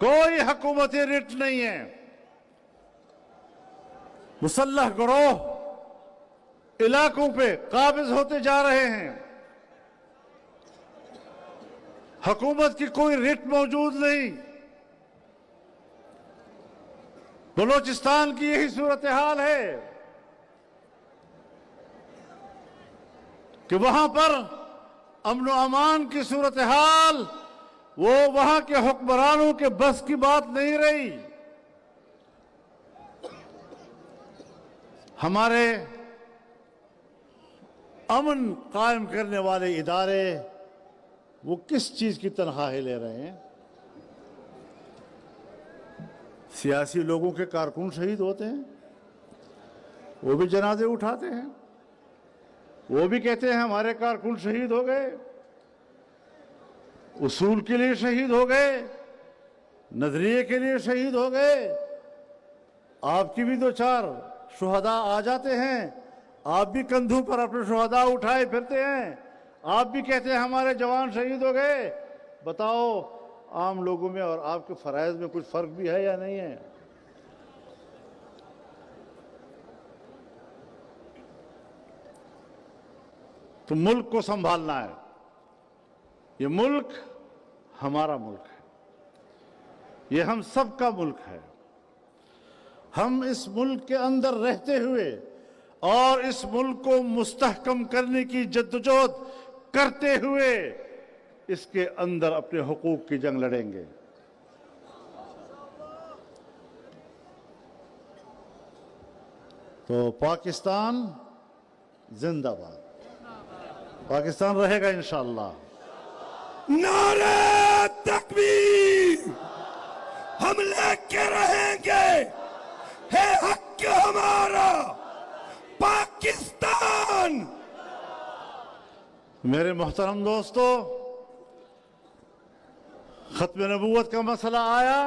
کوئی حکومتی رٹ نہیں ہے. مسلح گروہ علاقوں پہ قابض ہوتے جا رہے ہیں. حکومت کی کوئی رٹ موجود نہیں. بلوچستان کی یہی صورتحال ہے کہ وہاں پر امن و امان کی صورتحال وہ وہاں کے حکمرانوں کے بس کی بات نہیں رہی. ہمارے امن قائم کرنے والے ادارے وہ کس چیز کی تنخواہیں لے رہے ہیں؟ سیاسی لوگوں کے کارکن شہید ہوتے ہیں، وہ بھی جنازے اٹھاتے ہیں، وہ بھی کہتے ہیں ہمارے کارکن شہید ہو گئے، اصول کے لیے شہید ہو گئے، نظریے کے لیے شہید ہو گئے. آپ کی بھی دو چار شہداء آ جاتے ہیں، آپ بھی کندھوں پر اپنے شہداء اٹھائے پھرتے ہیں، آپ بھی کہتے ہیں ہمارے جوان شہید ہو گئے. بتاؤ عام لوگوں میں اور آپ کے فرائض میں کچھ فرق بھی ہے یا نہیں ہے؟ تو ملک کو سنبھالنا ہے. یہ ملک ہمارا ملک ہے، یہ ہم سب کا ملک ہے. ہم اس ملک کے اندر رہتے ہوئے اور اس ملک کو مستحکم کرنے کی جدوجہد کرتے ہوئے اس کے اندر اپنے حقوق کی جنگ لڑیں گے. تو پاکستان زندہ باد. پاکستان رہے گا انشاءاللہ. نعرہ تکبیر ہم لے کے رہیں گے، ہے حق ہمارا پاکستان. میرے محترم دوستو، ختم نبوت کا مسئلہ آیا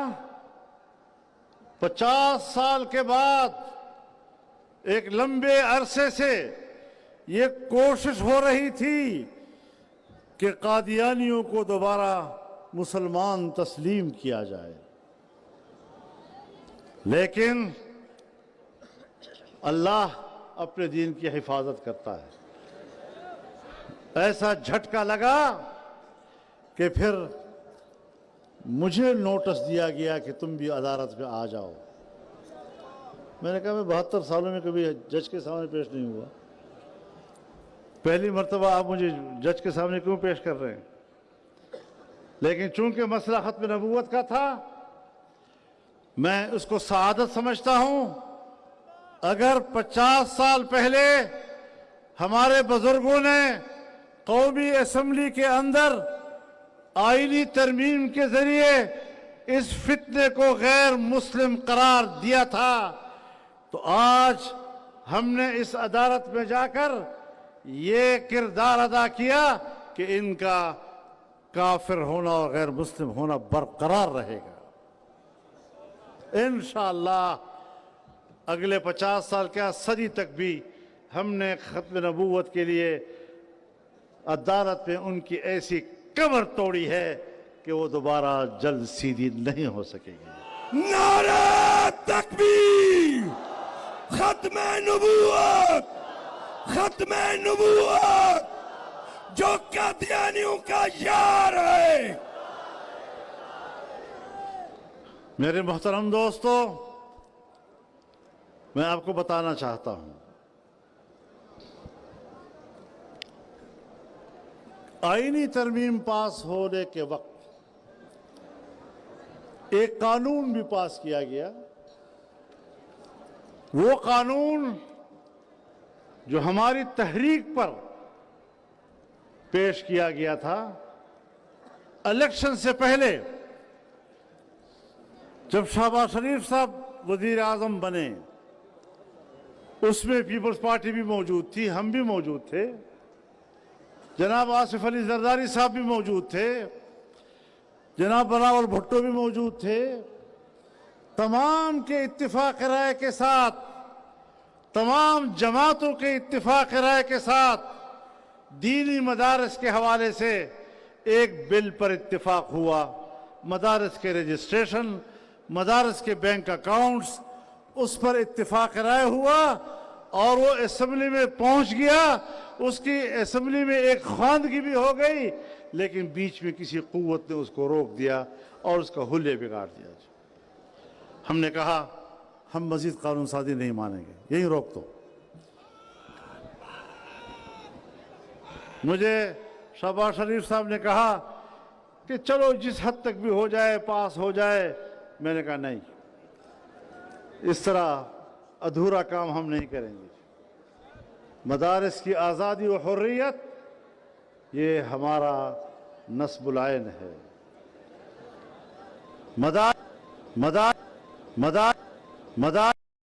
50 سال کے بعد. ایک لمبے عرصے سے یہ کوشش ہو رہی تھی کہ قادیانیوں کو دوبارہ مسلمان تسلیم کیا جائے، لیکن اللہ اپنے دین کی حفاظت کرتا ہے. ایسا جھٹکا لگا کہ پھر مجھے نوٹس دیا گیا کہ تم بھی عدالت میں آ جاؤ. میں نے کہا میں 72 سالوں میں کبھی جج کے سامنے پیش نہیں ہوا، پہلی مرتبہ آپ مجھے جج کے سامنے کیوں پیش کر رہے ہیں؟ لیکن چونکہ مسئلہ ختم نبوت کا تھا، میں اس کو سعادت سمجھتا ہوں. اگر 50 سال پہلے ہمارے بزرگوں نے قومی اسمبلی کے اندر آئینی ترمیم کے ذریعے اس فتنے کو غیر مسلم قرار دیا تھا، تو آج ہم نے اس عدالت میں جا کر یہ کردار ادا کیا کہ ان کا کافر ہونا اور غیر مسلم ہونا برقرار رہے گا. انشاءاللہ اگلے 50 سال کیا صدی تک بھی ہم نے ختم نبوت کے لیے عدالت میں ان کی ایسی کمر توڑی ہے کہ وہ دوبارہ جلد سیدھی نہیں ہو سکے گی. نعرہ تکبیر ختم نبوت، ختم نبوت جو قادیانیوں کا یار ہے. میرے محترم دوستو، میں آپ کو بتانا چاہتا ہوں، آئینی ترمیم پاس ہونے کے وقت ایک قانون بھی پاس کیا گیا. وہ قانون جو ہماری تحریک پر پیش کیا گیا تھا، الیکشن سے پہلے جب شہباز شریف صاحب وزیر اعظم بنے، اس میں پیپلز پارٹی بھی موجود تھی، ہم بھی موجود تھے، جناب آصف علی زرداری صاحب بھی موجود تھے، جناب بلاول بھٹو بھی موجود تھے. تمام کے اتفاق رائے کے ساتھ، تمام جماعتوں کے اتفاق رائے کے ساتھ دینی مدارس کے حوالے سے ایک بل پر اتفاق ہوا مدارس کے رجسٹریشن، مدارس کے بینک اکاؤنٹس، اس پر اتفاق رائے ہوا اور وہ اسمبلی میں پہنچ گیا. اس کی اسمبلی میں ایک خواندگی بھی ہو گئی، لیکن بیچ میں کسی قوت نے اس کو روک دیا اور اس کا حلیہ بگاڑ دیا. ہم نے کہا ہم مزید قانون سازی نہیں مانیں گے، یہی روک دو. مجھے شہباز شریف صاحب نے کہا کہ چلو جس حد تک بھی ہو جائے پاس ہو جائے. میں نے کہا نہیں، اس طرح ادھورا کام ہم نہیں کریں گے. مدارس کی آزادی و حریت یہ ہمارا نصب العین ہے. مدار